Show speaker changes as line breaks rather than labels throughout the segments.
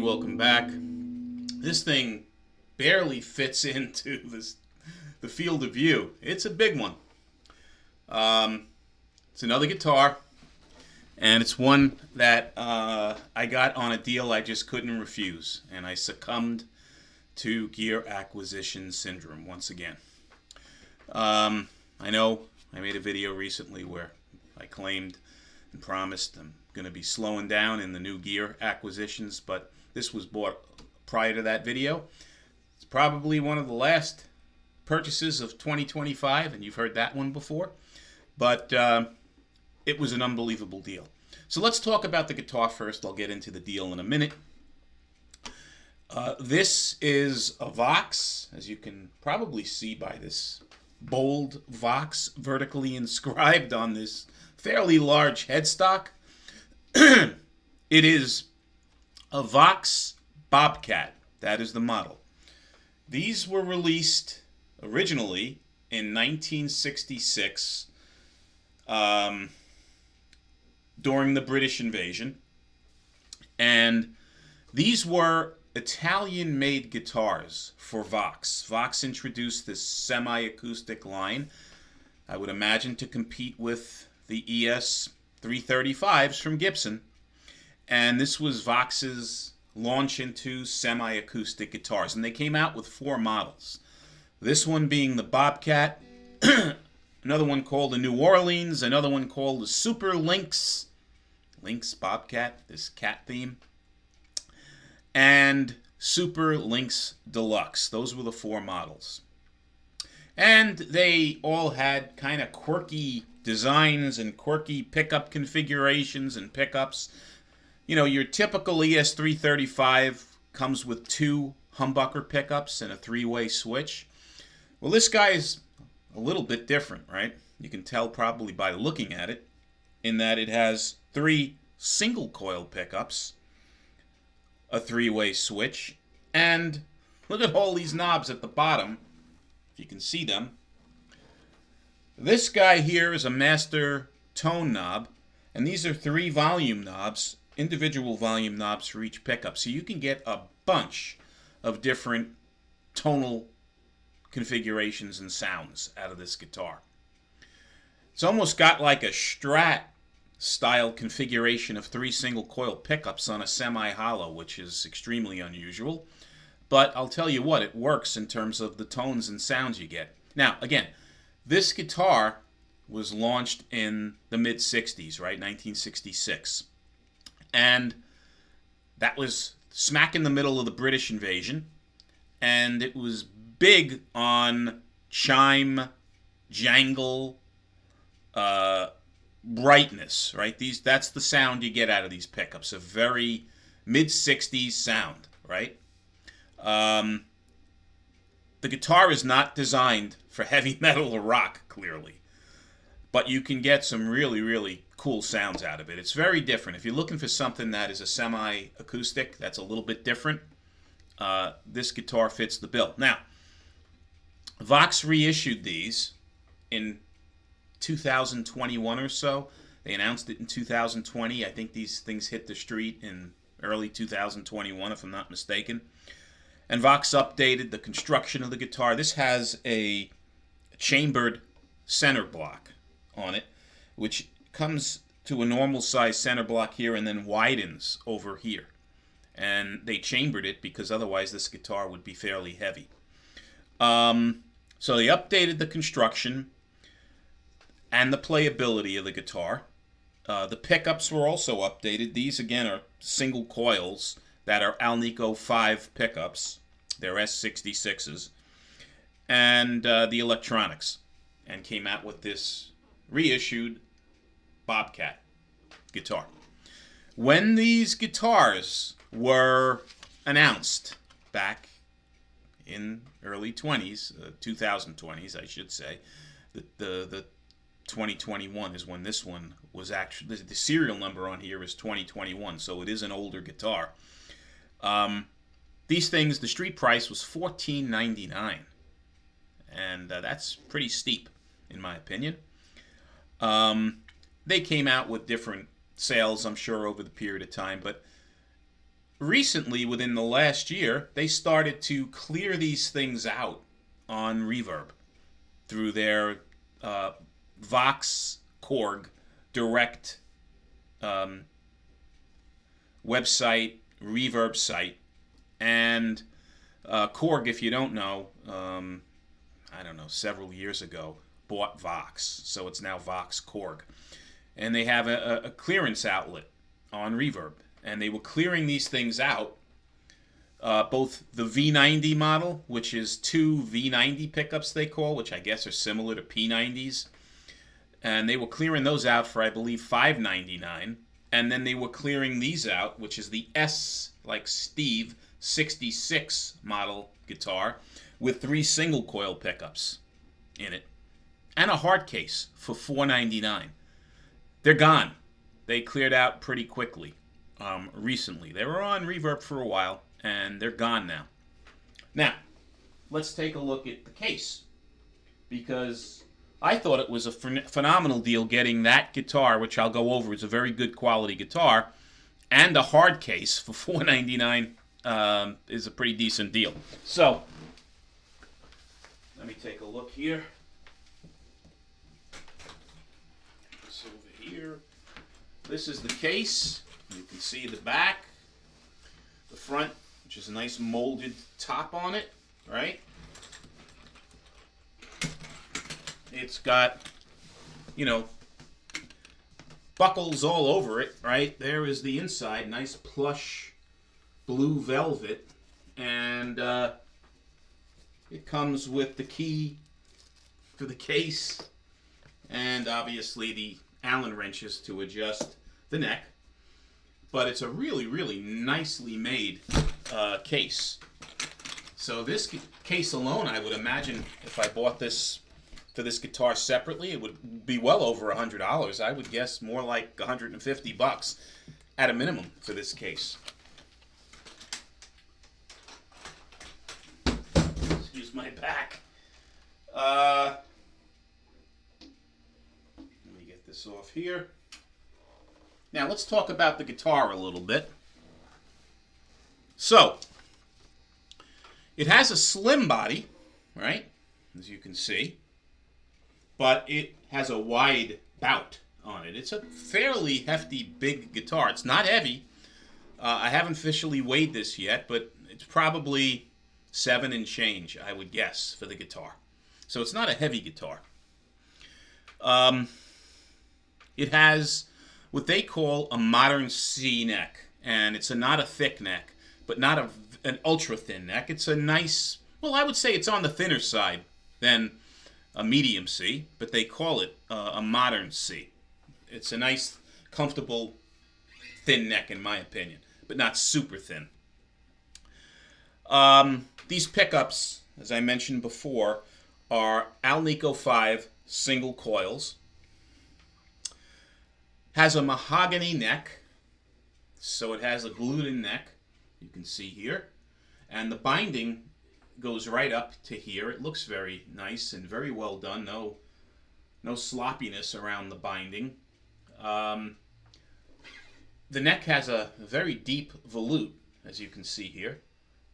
welcome back. This thing barely fits into the field of view. It's a big one. It's another guitar, and it's one that I got on a deal I just couldn't refuse, and I succumbed to gear acquisition syndrome once again. I know I made a video recently where I claimed and promised I'm going to be slowing down in the new gear acquisitions, but this was bought prior to that video. It's probably one of the last purchases of 2025, and you've heard that one before, but it was an unbelievable deal. So let's talk about the guitar first. I'll get into the deal in a minute. This is a VOX, as you can probably see by this bold VOX vertically inscribed on this fairly large headstock. It is a VOX Bobcat. That is the model. These were released originally in 1966 during the British invasion. And these were Italian-made guitars for VOX. VOX introduced this semi-acoustic line, I would imagine to compete with the ES 335s from Gibson. And this was VOX's launch into semi-acoustic guitars. And they came out with 4 models. This one being the Bobcat, another one called the New Orleans, another one called the Super Lynx Bobcat, this cat theme, and Super Lynx Deluxe. Those were the 4 models. And they all had kind of quirky designs and quirky pickup configurations and pickups. You know, your typical ES335 comes with 2 humbucker pickups and a 3-way switch. Well, this guy is a little bit different, right? You can tell probably by looking at it, in that it has 3 single coil pickups, a 3-way switch, and look at all these knobs at the bottom, if you can see them. This guy here is a master tone knob, and these are 3 volume knobs, individual volume knobs for each pickup, so you can get a bunch of different tonal configurations and sounds out of this guitar. It's almost got like a Strat style configuration of 3 single coil pickups on a semi-hollow, which is extremely unusual. But I'll tell you what, it works in terms of the tones and sounds you get. Now, again, this guitar was launched in the mid-60s, right? 1966. And that was smack in the middle of the British invasion. And it was big on chime, jangle, brightness, right? That's the sound you get out of these pickups, a very mid-60s sound, right? The guitar is not designed for heavy metal or rock, clearly, but you can get some really, really cool sounds out of it. It's very different. If you're looking for something that is a semi-acoustic, that's a little bit different, this guitar fits the bill. Now, VOX reissued these in 2021 or so. They announced it in 2020. I think these things hit the street in early 2021, if I'm not mistaken. And VOX updated the construction of the guitar. This has a chambered center block on it, which comes to a normal size center block here and then widens over here. And they chambered it because otherwise this guitar would be fairly heavy. So they updated the construction and the playability of the guitar. The pickups were also updated. These, again, are single coils that are Alnico 5 pickups. They're S66s. And the electronics. And came out with this reissued Bobcat guitar. When these guitars were announced back in early 2020s, I should say, the 2021 is when this one was actually, the serial number on here is 2021, so it is an older guitar. These things, the street price was $14.99, and that's pretty steep, in my opinion. They came out with different sales, I'm sure, over the period of time, but recently, within the last year, they started to clear these things out on Reverb through their VOX Korg direct um, website, Reverb site. And Korg, if you don't know, I don't know, several years ago, bought VOX. So it's now VOX Korg. And they have a clearance outlet on Reverb. And they were clearing these things out, both the V90 model, which is two V90 pickups they call, which I guess are similar to P90s. And they were clearing those out for, I believe, $5.99. And then they were clearing these out, which is the S, like Steve, 66 model guitar with 3 single coil pickups in it and a hard case for $4.99. They're gone. They cleared out pretty quickly recently. They were on Reverb for a while, and they're gone now. Now, let's take a look at the case, because I thought it was a phenomenal deal getting that guitar, which I'll go over. It's a very good quality guitar, and a hard case for $4.99 is a pretty decent deal. So, let me take a look here. This over here. This is the case. You can see the back, the front, which is a nice molded top on it, right? It's got, you know, buckles all over it, right? There is the inside, nice plush blue velvet, and it comes with the key for the case, and obviously the Allen wrenches to adjust the neck. But it's a really, really nicely made case. So this case alone, I would imagine, if I bought this for this guitar separately, it would be well over $100. I would guess more like $150 at a minimum for this case. Excuse my back. Let me get this off here. Now, let's talk about the guitar a little bit. So, it has a slim body, right, as you can see, but it has a wide bout on it. It's a fairly hefty, big guitar. It's not heavy. I haven't officially weighed this yet, but it's probably 7 and change, I would guess, for the guitar. So it's not a heavy guitar. It has what they call a modern C neck, and it's not a thick neck, but not an ultra thin neck. It's a nice, well, I would say it's on the thinner side than a medium C, but they call it a modern C. It's a nice, comfortable, thin neck, in my opinion, but not super thin. These pickups, as I mentioned before, are Alnico 5 single coils. Has a mahogany neck, so it has a glued-in neck, you can see here. And the binding goes right up to here. It looks very nice and very well done. No sloppiness around the binding. The neck has a very deep volute, as you can see here,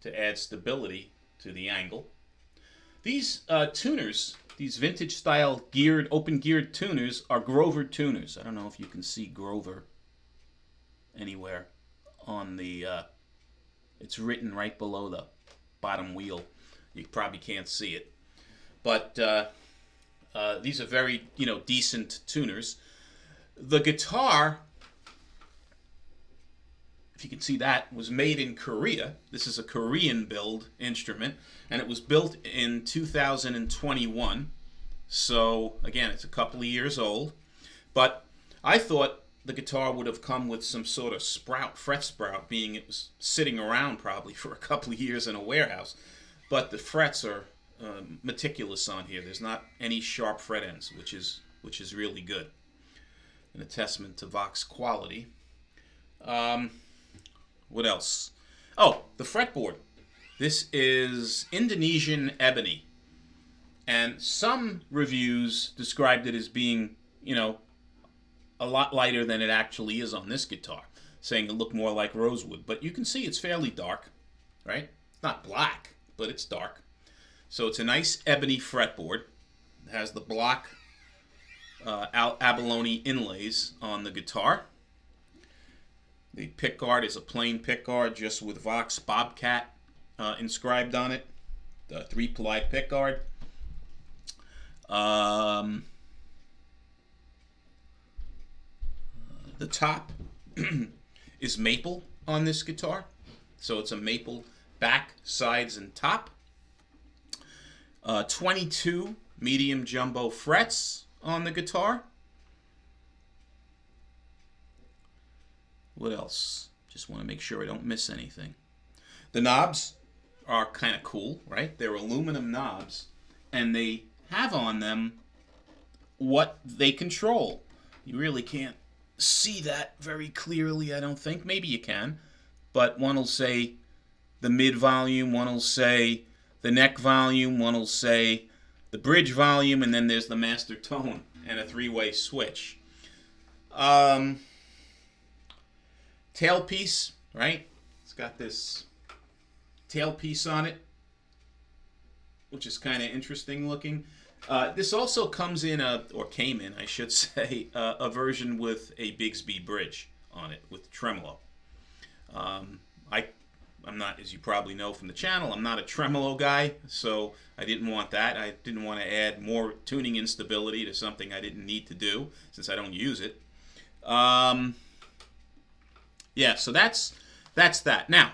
to add stability to the angle. These tuners, these vintage style geared, open geared tuners, are Grover tuners. I don't know if you can see Grover anywhere on the, it's written right below the bottom wheel. You probably can't see it. But these are very, decent tuners. The guitar, if you can see that, was made in Korea. This is a Korean build instrument, and it was built in 2021. So, again, it's a couple of years old. But I thought the guitar would have come with some sort of fret sprout, being it was sitting around probably for a couple of years in a warehouse. But the frets are meticulous on here. There's not any sharp fret ends, which is really good. An testament to VOX quality. What else? Oh, the fretboard. This is Indonesian ebony. And some reviews described it as being, a lot lighter than it actually is on this guitar. saying it looked more like rosewood. But you can see it's fairly dark, right? It's not black, but it's dark. So it's a nice ebony fretboard. It has the block abalone inlays on the guitar. The pickguard is a plain pickguard just with VOX Bobcat inscribed on it. The 3-ply pickguard. The top is maple on this guitar. So it's a maple back, sides, and top. 22 medium jumbo frets on the guitar. What else? Just want to make sure I don't miss anything. The knobs are kind of cool, right? They're aluminum knobs, and they have on them what they control. You really can't see that very clearly, I don't think. Maybe you can, but one will say the mid volume, one will say the neck volume, one will say the bridge volume, and then there's the master tone and a 3-way switch. Tailpiece, right? It's got this tailpiece on it, which is kind of interesting looking. This also comes in or came in, I should say, a version with a Bigsby bridge on it with tremolo. I'm not, as you probably know from the channel, I'm not a tremolo guy, so I didn't want that. I didn't want to add more tuning instability to something I didn't need to do since I don't use it. Yeah, so that's that. Now,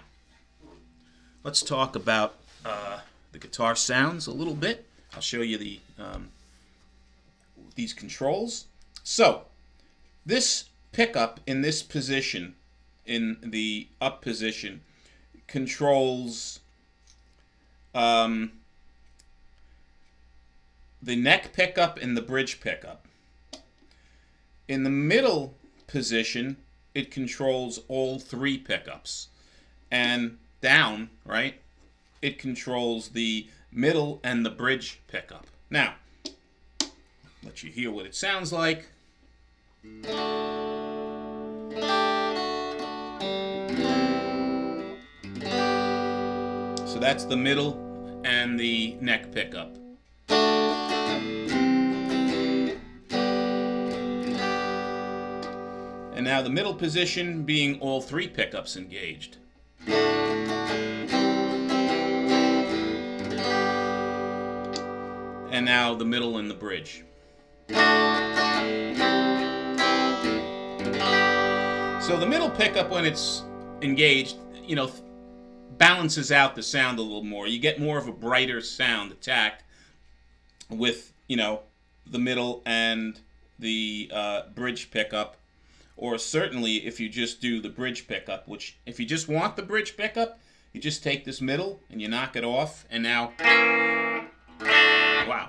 let's talk about the guitar sounds a little bit. I'll show you these controls. So, this pickup in this position, in the up position, controls the neck pickup and the bridge pickup. In the middle position, it controls all 3 pickups. And down, right, it controls the middle and the bridge pickup. Now, let you hear what it sounds like. So that's the middle and the neck pickup. And now the middle position being all 3 pickups engaged. And now the middle and the bridge. So the middle pickup, when it's engaged, balances out the sound a little more. You get more of a brighter sound attack with, the middle and the bridge pickup. Or certainly if you just do the bridge pickup, which if you just want the bridge pickup, you just take this middle and you knock it off, and now, wow.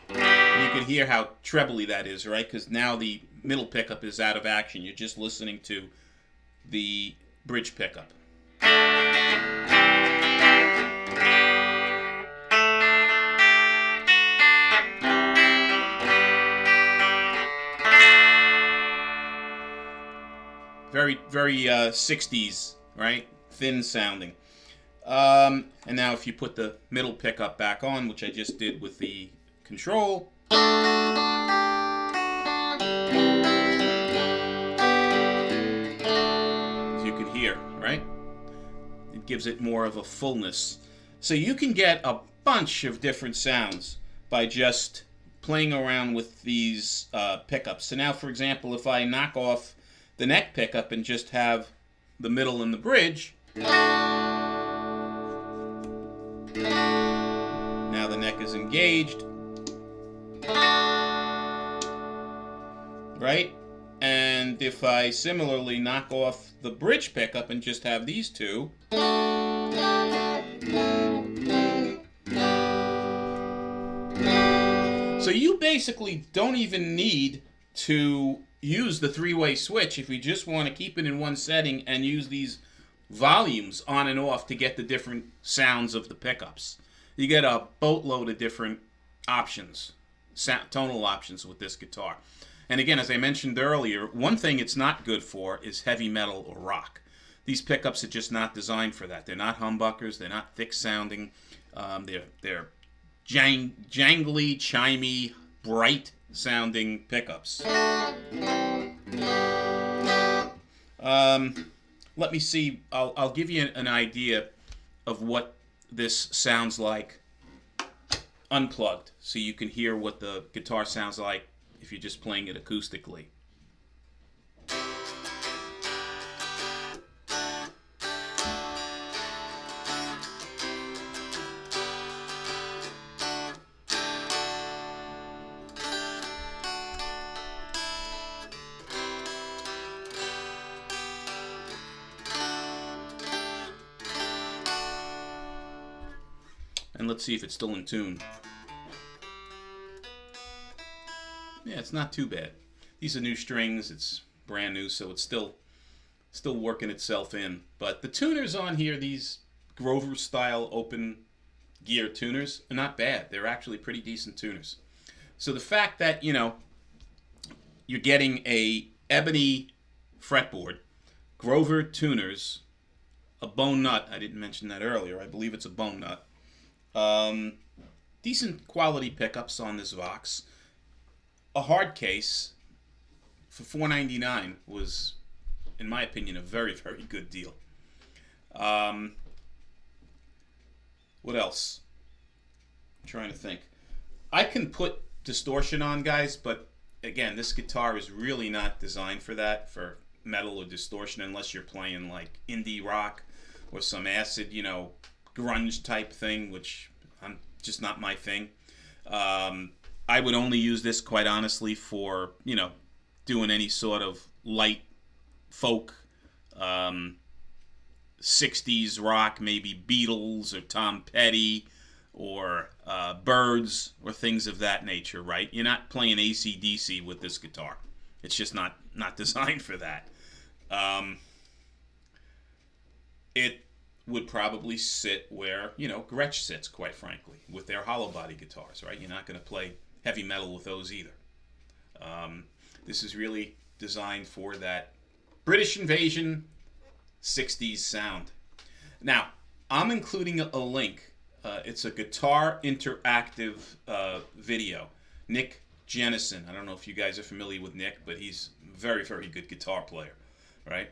You can hear how trebly that is, right? Because now the middle pickup is out of action. You're just listening to the bridge pickup. Very, very 60s, right? Thin sounding. And now if you put the middle pickup back on, which I just did with the control, as you can hear, right? It gives it more of a fullness. So you can get a bunch of different sounds by just playing around with these pickups. So now, for example, if I knock off the neck pickup and just have the middle and the bridge, now the neck is engaged, right? And if I similarly knock off the bridge pickup and just have these 2, so you basically don't even need to use the 3-way switch if you just want to keep it in one setting and use these volumes on and off to get the different sounds of the pickups. You get a boatload of different options, tonal options with this guitar. And again, as I mentioned earlier, one thing it's not good for is heavy metal or rock. These pickups are just not designed for that. They're not humbuckers. They're not thick sounding. They're jangly, chimey, bright sounding pickups. Let me see. I'll give you an idea of what this sounds like unplugged, so you can hear what the guitar sounds like if you're just playing it acoustically. And let's see if it's still in tune. Yeah, it's not too bad. These are new strings. It's brand new, so it's still working itself in. But the tuners on here, these Grover style open gear tuners, are not bad. They're actually pretty decent tuners. So the fact that, you know, you're getting a ebony fretboard, Grover tuners, a bone nut. I didn't mention that earlier. I believe it's a bone nut. Decent quality pickups on this Vox. A hard case for $4.99 was, in my opinion, a very, very good deal. What else? I'm trying to think. I can put distortion on, guys, but again, this guitar is really not designed for that, for metal or distortion, unless you're playing like indie rock or some acid, you know, grunge type thing, which I'm just not my thing. I would only use this, quite honestly, for, you know, doing any sort of light folk, 60s rock, maybe Beatles or Tom Petty or Byrds or things of that nature, right? You're not playing AC/DC with this guitar. It's just not designed for that. It would probably sit where, you know, Gretsch sits, quite frankly, with their hollow body guitars, right? You're not going to play heavy metal with those either. This is really designed for that British Invasion 60s sound. Now, I'm including a link. It's a guitar interactive video. Nick Jennison. I don't know if you guys are familiar with Nick, but he's a very, very good guitar player, right?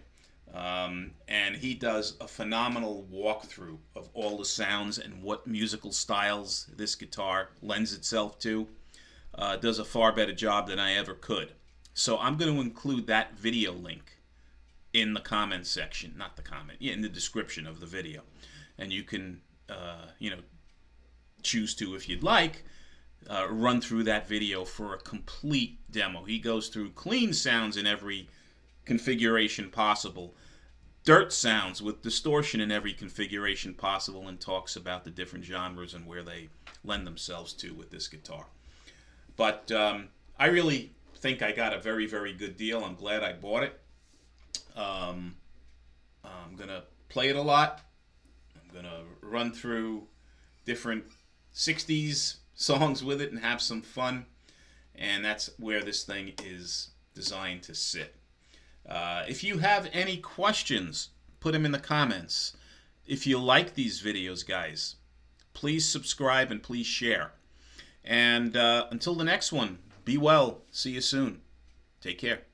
And he does a phenomenal walkthrough of all the sounds and what musical styles this guitar lends itself to. Does a far better job than I ever could. So I'm going to include that video link in the comment section, not the comment, yeah, in the description of the video. And you can, you know, choose to, if you'd like, run through that video for a complete demo. He goes through clean sounds in every configuration possible, dirt sounds with distortion in every configuration possible, and talks about the different genres and where they lend themselves to with this guitar. But I really think I got a very, very good deal. I'm glad I bought it. I'm going to play it a lot. I'm going to run through different 60s songs with it and have some fun. And that's where this thing is designed to sit. If you have any questions, put them in the comments. If you like these videos, guys, please subscribe and please share. And until the next one, be well. See you soon. Take care.